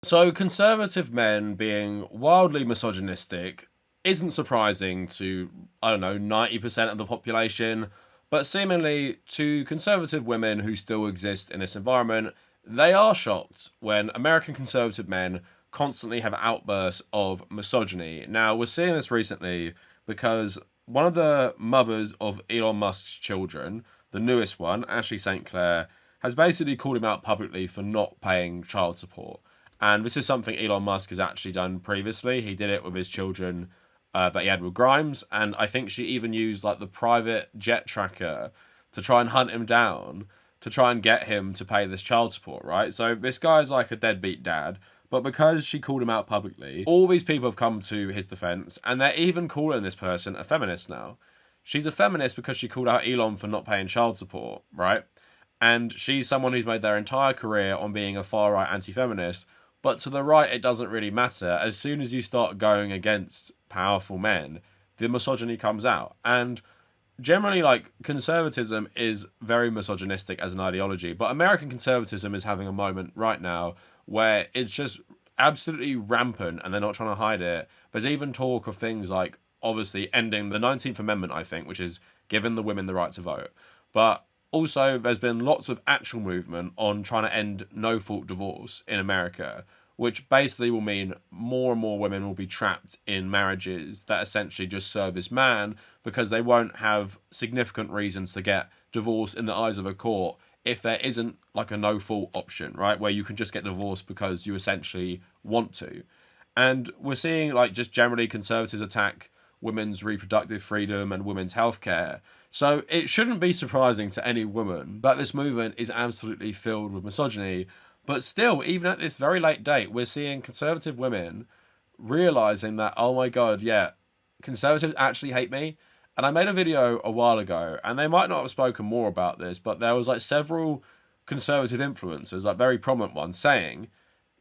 So, conservative men being wildly misogynistic isn't surprising to, I don't know, 90% of the population, but seemingly to conservative women who still exist in this environment, they are shocked when American conservative men constantly have outbursts of misogyny. Now, we're seeing this recently because one of the mothers of Elon Musk's children, the newest one, Ashley St. Clair, has basically called him out publicly for not paying child support. And this is something Elon Musk has actually done previously. He did it with his children that he had with Grimes. And I think she even used like the private jet tracker to try and hunt him down to try and get him to pay this child support, right? So this guy's like a deadbeat dad. But because she called him out publicly, all these people have come to his defense, and they're even calling this person a feminist now. She's a feminist because she called out Elon for not paying child support, right? And she's someone who's made their entire career on being a far right anti feminist. But to the right, it doesn't really matter. As soon as you start going against powerful men, the misogyny comes out. And generally, like, conservatism is very misogynistic as an ideology. But American conservatism is having a moment right now where it's just absolutely rampant and they're not trying to hide it. There's even talk of things like, obviously, ending the 19th Amendment, I think, which is giving the women the right to vote. But also, there's been lots of actual movement on trying to end no fault divorce in America, which basically will mean more and more women will be trapped in marriages that essentially just serve this man because they won't have significant reasons to get divorce in the eyes of a court if there isn't like a no fault option, right? Where you can just get divorced because you essentially want to. And we're seeing like just generally conservatives attack women's reproductive freedom and women's healthcare. So it shouldn't be surprising to any woman that this movement is absolutely filled with misogyny. But still, even at this very late date, we're seeing conservative women realizing that, oh my God, yeah, conservatives actually hate me. And I made a video a while ago, and they might not have spoken more about this, but there was like several conservative influencers, like very prominent ones, saying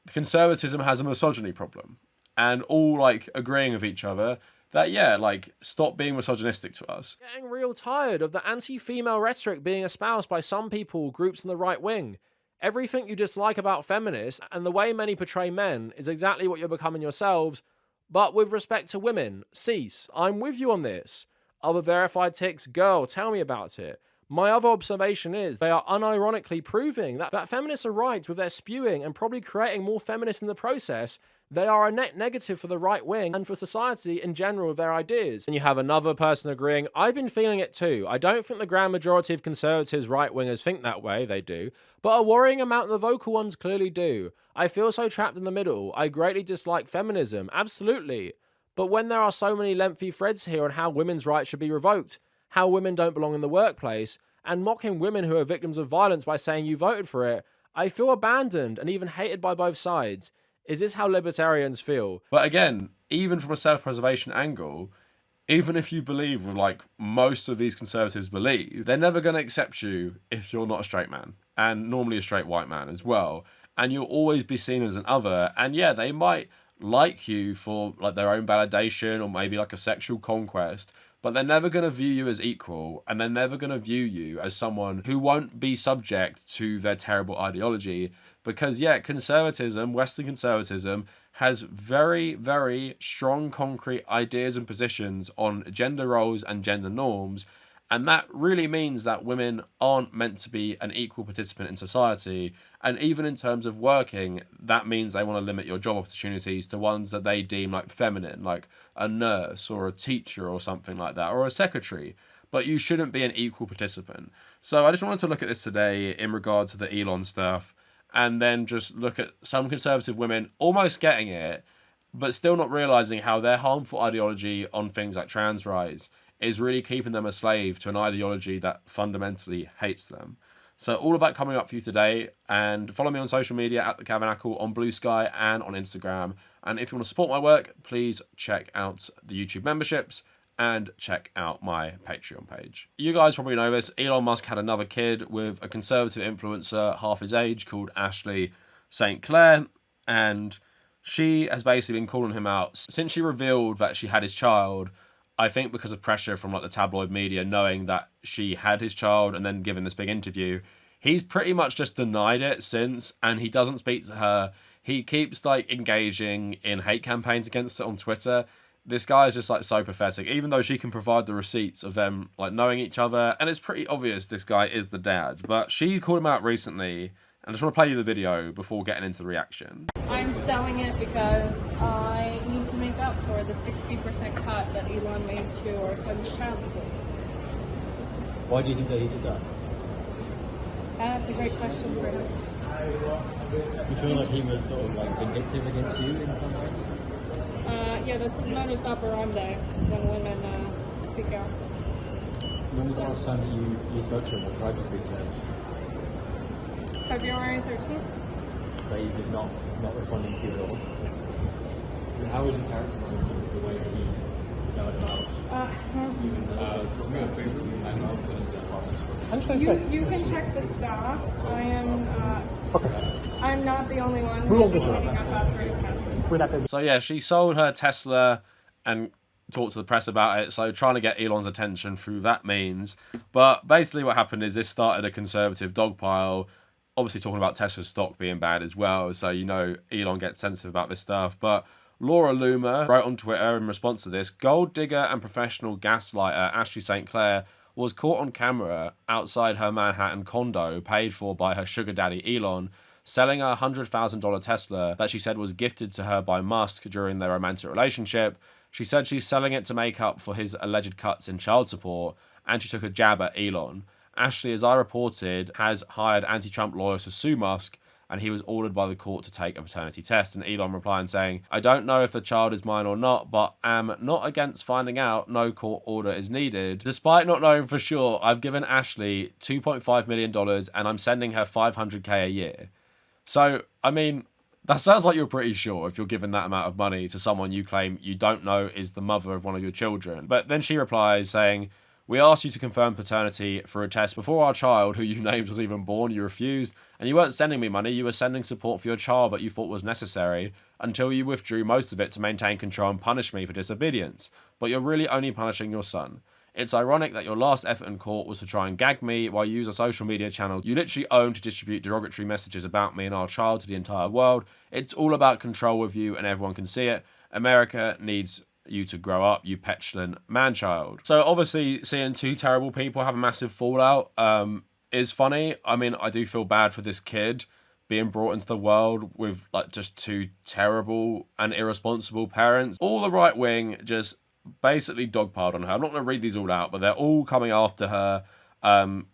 conservatism has a misogyny problem, and all like agreeing with each other that yeah, like stop being misogynistic to us. Getting real tired of the anti female rhetoric being espoused by some people, groups in the right wing. Everything you dislike about feminists and the way many portray men is exactly what you're becoming yourselves, but with respect to women, cease. I'm with you on this. Other verified ticks, girl, tell me about it. My other observation is they are unironically proving that feminists are right with their spewing and probably creating more feminists in the process. They are a net negative for the right wing and for society in general with their ideas. And you have another person agreeing, I've been feeling it too. I don't think the grand majority of conservatives right wingers think that way, they do. But a worrying amount of the vocal ones clearly do. I feel so trapped in the middle. I greatly dislike feminism, absolutely. But when there are so many lengthy threads here on how women's rights should be revoked, how women don't belong in the workplace, and mocking women who are victims of violence by saying you voted for it, I feel abandoned and even hated by both sides. Is this how libertarians feel? But again, even from a self-preservation angle, even if you believe like most of these conservatives believe, they're never going to accept you if you're not a straight man, and normally a straight white man as well. And you'll always be seen as an other. And yeah, they might like you for like their own validation or maybe like a sexual conquest, but they're never going to view you as equal, and they're never going to view you as someone who won't be subject to their terrible ideology. Because yeah, conservatism, Western conservatism, has very, very strong concrete ideas and positions on gender roles and gender norms. And that really means that women aren't meant to be an equal participant in society. And even in terms of working, that means they want to limit your job opportunities to ones that they deem like feminine, like a nurse or a teacher or something like that, or a secretary. But you shouldn't be an equal participant. So I just wanted to look at this today in regard to the Elon stuff, and then just look at some conservative women almost getting it, but still not realizing how their harmful ideology on things like trans rights is really keeping them a slave to an ideology that fundamentally hates them. So all of that coming up for you today, and follow me on social media at the Kavernacle on Blue Sky and on Instagram. And if you want to support my work, please check out the YouTube memberships and check out my Patreon page. You guys probably know this. Elon Musk had another kid with a conservative influencer half his age called Ashley St. Clair, and she has basically been calling him out since she revealed that she had his child. I think because of pressure from like the tabloid media knowing that she had his child and then giving this big interview, he's pretty much just denied it since, and he doesn't speak to her. He keeps like engaging in hate campaigns against it on Twitter. This guy is just like so pathetic, even though she can provide the receipts of them like knowing each other, and it's pretty obvious this guy is the dad. But she called him out recently, and I just want to play you the video before getting into the reaction. I'm selling it because I need to make up for the 60% cut that Elon made to our son's child support. Why do you think that he did that? That's a great question for him. You feel like he was sort of like vindictive against you in some way? Yeah, that's his modus operandi when women speak out. When was the last time that you spoke to him or tried to speak to him? February 13th? But he's just not responding to you at all? And how would you characterize sort of the way that he's going about even You can check the stocks. I'm not the only one who's speaking up after his message. So yeah, she sold her Tesla and talked to the press about it, so trying to get Elon's attention through that means. But basically what happened is this started a conservative dogpile, obviously talking about Tesla's stock being bad as well, so you know Elon gets sensitive about this stuff. But Laura Loomer wrote on Twitter in response to this, gold digger and professional gaslighter Ashley St. Clair was caught on camera outside her Manhattan condo paid for by her sugar daddy Elon, selling a $100,000 Tesla that she said was gifted to her by Musk during their romantic relationship. She said she's selling it to make up for his alleged cuts in child support, and she took a jab at Elon. Ashley, as I reported, has hired anti-Trump lawyers to sue Musk, and he was ordered by the court to take a paternity test. And Elon replying saying, I don't know if the child is mine or not, but am not against finding out. No court order is needed. Despite not knowing for sure, I've given Ashley $2.5 million and I'm sending her $500K a year. So, I mean, that sounds like you're pretty sure if you're giving that amount of money to someone you claim you don't know is the mother of one of your children. But then she replies saying, we asked you to confirm paternity for a test before our child, who you named, was even born. You refused, and you weren't sending me money. You were sending support for your child that you thought was necessary until you withdrew most of it to maintain control and punish me for disobedience. But you're really only punishing your son. It's ironic that your last effort in court was to try and gag me while you use a social media channel you literally own to distribute derogatory messages about me and our child to the entire world. It's all about control with you, and everyone can see it. America needs you to grow up, you petulant man-child. So obviously seeing two terrible people have a massive fallout is funny. I mean, I do feel bad for this kid being brought into the world with like just two terrible and irresponsible parents. All the right wing just basically dogpiled on her. I'm not going to read these all out, but they're all coming after her,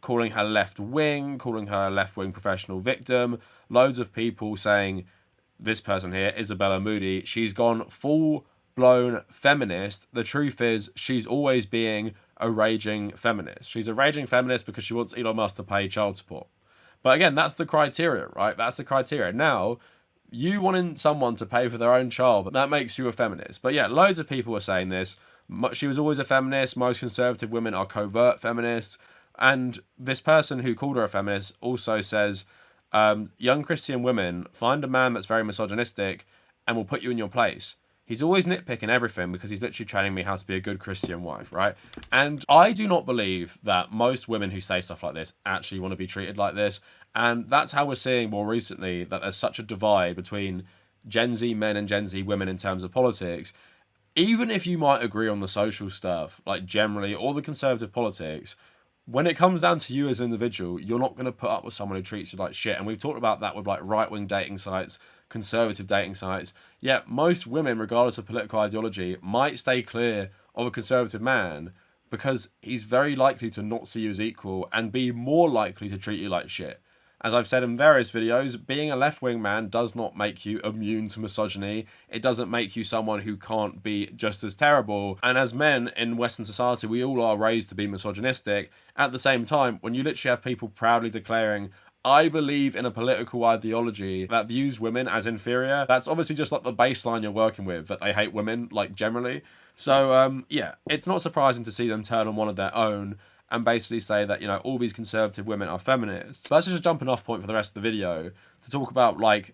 calling her left wing, calling her a left wing professional victim. Loads of people saying this person here, Isabella Moody, she's gone full blown feminist. The truth is she's always being a raging feminist. She's a raging feminist because she wants Elon Musk to pay child support. But again, that's the criteria, right? That's the criteria. Now, you wanting someone to pay for their own child, that makes you a feminist. But yeah, loads of people are saying this. She was always a feminist. Most conservative women are covert feminists. And this person who called her a feminist also says, young Christian women, find a man that's very misogynistic and will put you in your place. He's always nitpicking everything because he's literally training me how to be a good Christian wife, right? And I do not believe that most women who say stuff like this actually want to be treated like this. And that's how we're seeing more recently that there's such a divide between Gen Z men and Gen Z women in terms of politics. Even if you might agree on the social stuff, like generally, or the conservative politics, when it comes down to you as an individual, you're not going to put up with someone who treats you like shit. And we've talked about that with like right-wing dating sites, conservative dating sites. Yet most women, regardless of political ideology, might stay clear of a conservative man because he's very likely to not see you as equal and be more likely to treat you like shit. As I've said in various videos, being a left-wing man does not make you immune to misogyny. It doesn't make you someone who can't be just as terrible. And as men in Western society, we all are raised to be misogynistic. At the same time, when you literally have people proudly declaring, I believe in a political ideology that views women as inferior, that's obviously just like the baseline you're working with, that they hate women, like generally. So, yeah, it's not surprising to see them turn on one of their own and basically say that, you know, all these conservative women are feminists. So that's just a jumping off point for the rest of the video to talk about, like,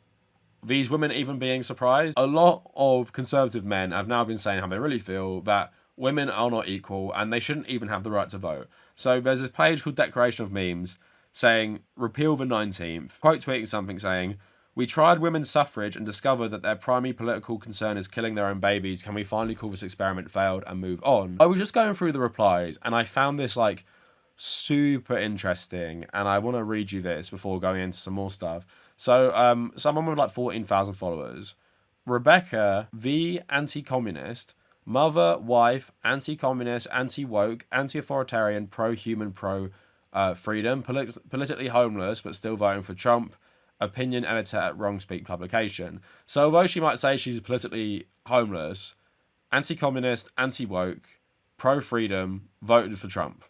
these women even being surprised. A lot of conservative men have now been saying how they really feel that women are not equal and they shouldn't even have the right to vote. So there's this page called Declaration of Memes saying, repeal the 19th, quote tweeting something saying, We tried women's suffrage and discovered that their primary political concern is killing their own babies. Can we finally call this experiment failed and move on? I was just going through the replies and I found this like super interesting, and I want to read you this before going into some more stuff. So someone with like 14,000 followers, Rebecca V, anti-communist, mother, wife, anti-communist, anti-woke, anti-authoritarian, pro-human, pro-freedom, politically homeless but still voting for Trump, opinion editor at Wrong Speak publication. So although she might say she's politically homeless, anti-communist, anti-woke, pro-freedom, voted for Trump.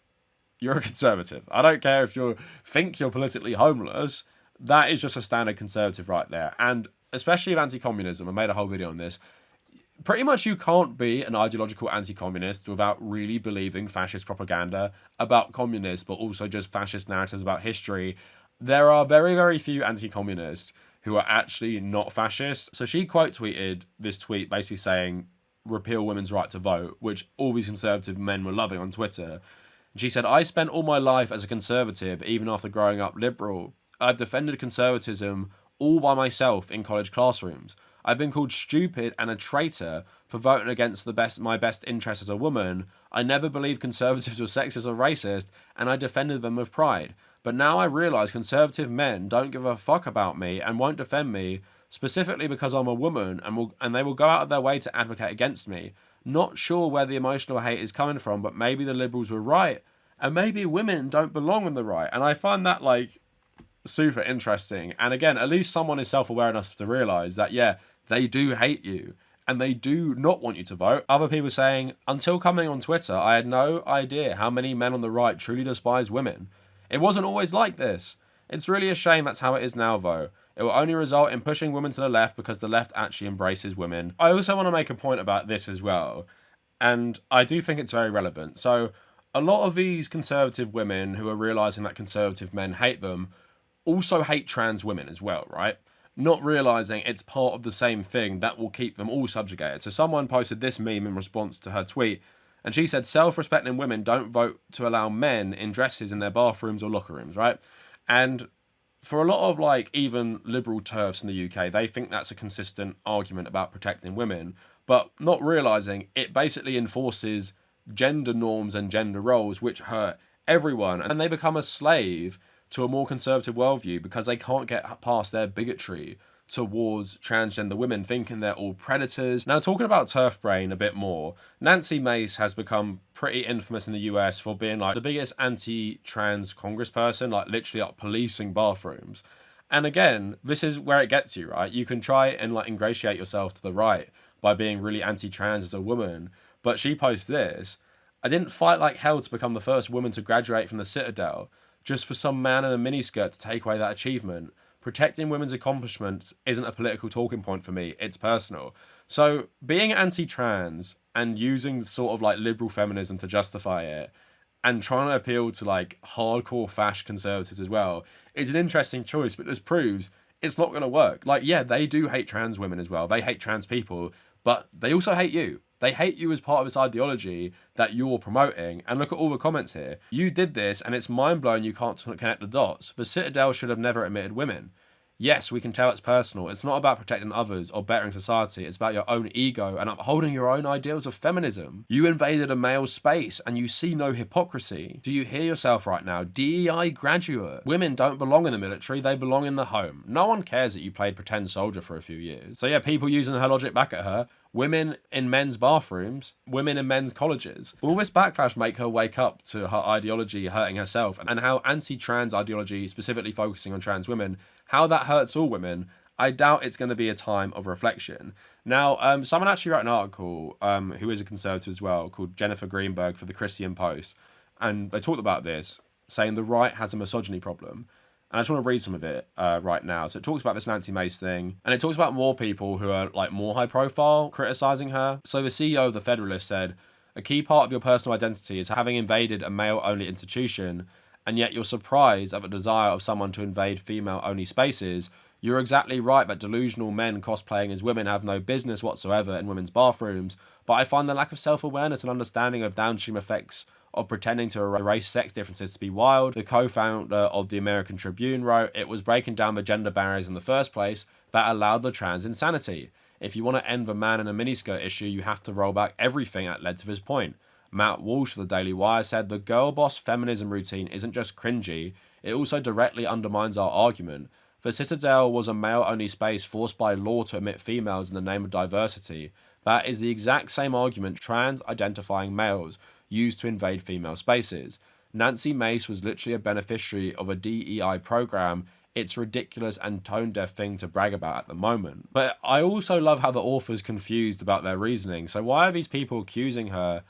You're a conservative. I don't care if you think you're politically homeless. That is just a standard conservative right there. And especially with anti-communism, I made a whole video on this. Pretty much you can't be an ideological anti-communist without really believing fascist propaganda about communists, but also just fascist narratives about history. There are very, very few anti-communists who are actually not fascist. So she quote tweeted this tweet basically saying, repeal women's right to vote, which all these conservative men were loving on Twitter. And she said, I spent all my life as a conservative, even after growing up liberal. I've defended conservatism all by myself in college classrooms. I've been called stupid and a traitor for voting against my best interest as a woman. I never believed conservatives were sexist or racist, and I defended them with pride. But now I realise conservative men don't give a fuck about me and won't defend me, specifically because I'm a woman, and they will go out of their way to advocate against me. Not sure where the emotional hate is coming from, but maybe the liberals were right, and maybe women don't belong on the right. And I find that like super interesting. And again, at least someone is self-aware enough to realise that, yeah, they do hate you and they do not want you to vote. Other people saying, until coming on Twitter, I had no idea how many men on the right truly despise women. It wasn't always like this. It's really a shame that's how it is now, though. It will only result in pushing women to the left because the left actually embraces women. I also want to make a point about this as well, and I do think it's very relevant. So a lot of these conservative women who are realising that conservative men hate them also hate trans women as well, right? Not realising it's part of the same thing that will keep them all subjugated. So someone posted this meme in response to her tweet, and she said, self-respecting women don't vote to allow men in dresses in their bathrooms or locker rooms, right? And for a lot of like even liberal turfs in the UK, they think that's a consistent argument about protecting women, but not realising it basically enforces gender norms and gender roles which hurt everyone, and they become a slave to a more conservative worldview because they can't get past their bigotry towards transgender women, thinking they're all predators. Now, talking about turf brain a bit more, Nancy Mace has become pretty infamous in the US for being like the biggest anti-trans congressperson, like literally like policing bathrooms. And again, this is where it gets you, right? You can try and like ingratiate yourself to the right by being really anti-trans as a woman, but she posts this: I didn't fight like hell to become the first woman to graduate from the Citadel just for some man in a miniskirt to take away that achievement. Protecting women's accomplishments isn't a political talking point for me, it's personal. So being anti-trans and using sort of like liberal feminism to justify it and trying to appeal to like hardcore fash conservatives as well is an interesting choice, but this proves it's not going to work. Like, yeah, they do hate trans women as well. They hate trans people, but they also hate you. They hate you as part of this ideology that you're promoting. And look at all the comments here. You did this, and it's mind-blowing you can't connect the dots. The Citadel should have never admitted women. Yes, we can tell it's personal. It's not about protecting others or bettering society. It's about your own ego and upholding your own ideals of feminism. You invaded a male space and you see no hypocrisy. Do you hear yourself right now? DEI graduate. Women don't belong in the military, they belong in the home. No one cares that you played pretend soldier for a few years. So yeah, people using her logic back at her. Women in men's bathrooms, women in men's colleges. All this backlash make her wake up to her ideology hurting herself and how anti-trans ideology, specifically focusing on trans women, how that hurts all women. I doubt it's going to be a time of reflection. Now, someone actually wrote an article who is a conservative as well, called Jennifer Greenberg for the Christian Post, and they talked about this, saying the right has a misogyny problem. And I just want to read some of it right now. So it talks about this Nancy Mace thing, and it talks about more people who are like more high profile criticising her. So the CEO of The Federalist said, a key part of your personal identity is having invaded a male-only institution, and yet you're surprised at the desire of someone to invade female-only spaces. You're exactly right that delusional men cosplaying as women have no business whatsoever in women's bathrooms, but I find the lack of self-awareness and understanding of downstream effects of pretending to erase sex differences to be wild. The co-founder of the American Tribune wrote, "It was breaking down the gender barriers in the first place that allowed the trans insanity. If you want to end the man in a miniskirt issue, you have to roll back everything that led to this point." Matt Walsh of the Daily Wire said, "The girl boss feminism routine isn't just cringy, it also directly undermines our argument. The Citadel was a male-only space forced by law to admit females in the name of diversity. That is the exact same argument trans-identifying males use to invade female spaces. Nancy Mace was literally a beneficiary of a DEI program. It's a ridiculous and tone-deaf thing to brag about at the moment." But I also love how the author's confused about their reasoning. So why are these people accusing her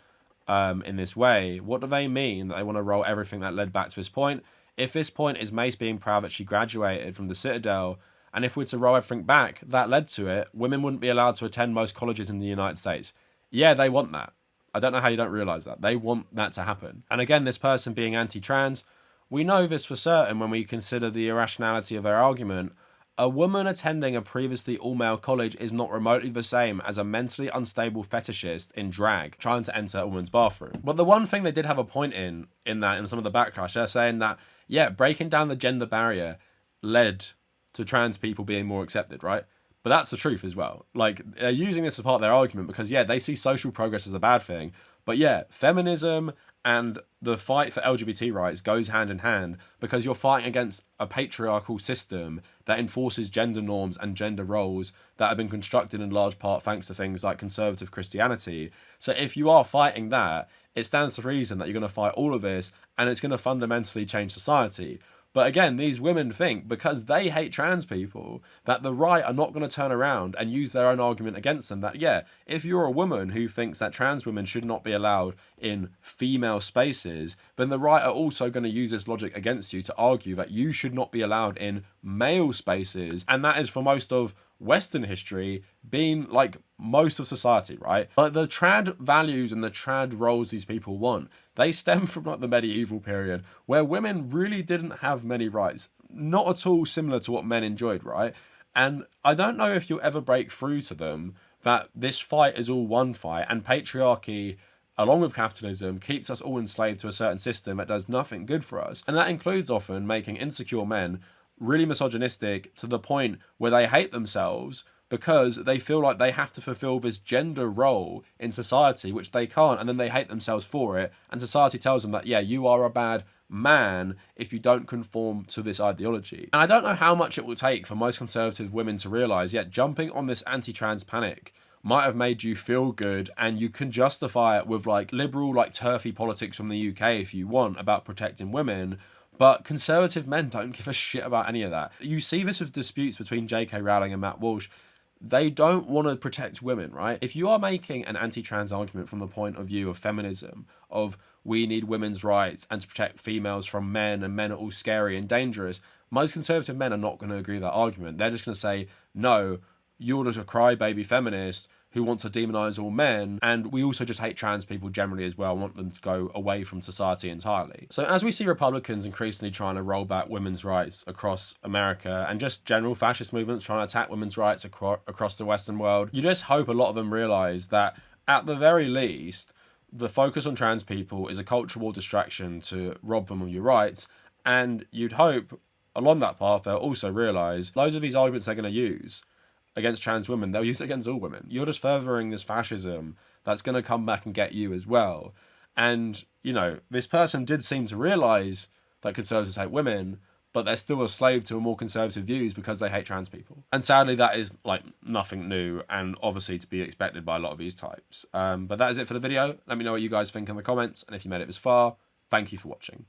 in this way? What do they mean that they want to roll everything that led back to this point? If this point is Mace being proud that she graduated from the Citadel, and if we're to roll everything back that led to it, women wouldn't be allowed to attend most colleges in the United States. Yeah, they want that. I don't know how you don't realize that. They want that to happen. And again, this person being anti-trans, we know this for certain when we consider the irrationality of their argument. A woman attending a previously all-male college is not remotely the same as a mentally unstable fetishist in drag trying to enter a woman's bathroom. But the one thing they did have a point in some of the backlash, they're saying that, yeah, breaking down the gender barrier led to trans people being more accepted, right? But that's the truth as well. Like, they're using this as part of their argument because, yeah, they see social progress as a bad thing. But yeah, feminism and the fight for LGBT rights goes hand in hand because you're fighting against a patriarchal system that enforces gender norms and gender roles that have been constructed in large part thanks to things like conservative Christianity. So if you are fighting that, it stands to reason that you're going to fight all of this and it's going to fundamentally change society. But again, these women think because they hate trans people that the right are not going to turn around and use their own argument against them. That, yeah, if you're a woman who thinks that trans women should not be allowed in female spaces, then the right are also going to use this logic against you to argue that you should not be allowed in male spaces. And that is for most of Western history being like most of society, right? Like the trad values and the trad roles these people want, they stem from like the medieval period where women really didn't have many rights, not at all similar to what men enjoyed, right? And I don't know if you'll ever break through to them that this fight is all one fight and patriarchy, along with capitalism, keeps us all enslaved to a certain system that does nothing good for us. And that includes often making insecure men really misogynistic to the point where they hate themselves because they feel like they have to fulfill this gender role in society, which they can't, and then they hate themselves for it. And society tells them that, yeah, you are a bad man if you don't conform to this ideology. And I don't know how much it will take for most conservative women to realize, yeah, jumping on this anti-trans panic might have made you feel good and you can justify it with like liberal, like turfy politics from the UK if you want about protecting women. But conservative men don't give a shit about any of that. You see this with disputes between J.K. Rowling and Matt Walsh. They don't want to protect women, right? If you are making an anti-trans argument from the point of view of feminism, of we need women's rights and to protect females from men and men are all scary and dangerous, most conservative men are not going to agree with that argument. They're just going to say, no, you're just a crybaby feminist who wants to demonize all men, and we also just hate trans people generally as well, want them to go away from society entirely. So as we see Republicans increasingly trying to roll back women's rights across America and just general fascist movements trying to attack women's rights across the Western world, you just hope a lot of them realize that at the very least, the focus on trans people is a cultural distraction to rob them of your rights, and you'd hope along that path they'll also realize loads of these arguments they're going to use against trans women, they'll use it against all women. You're just furthering this fascism that's going to come back and get you as well. And, you know, this person did seem to realise that conservatives hate women, but they're still a slave to a more conservative views because they hate trans people. And sadly, that is, like, nothing new and obviously to be expected by a lot of these types. But that is it for the video. Let me know what you guys think in the comments. And if you made it this far, thank you for watching.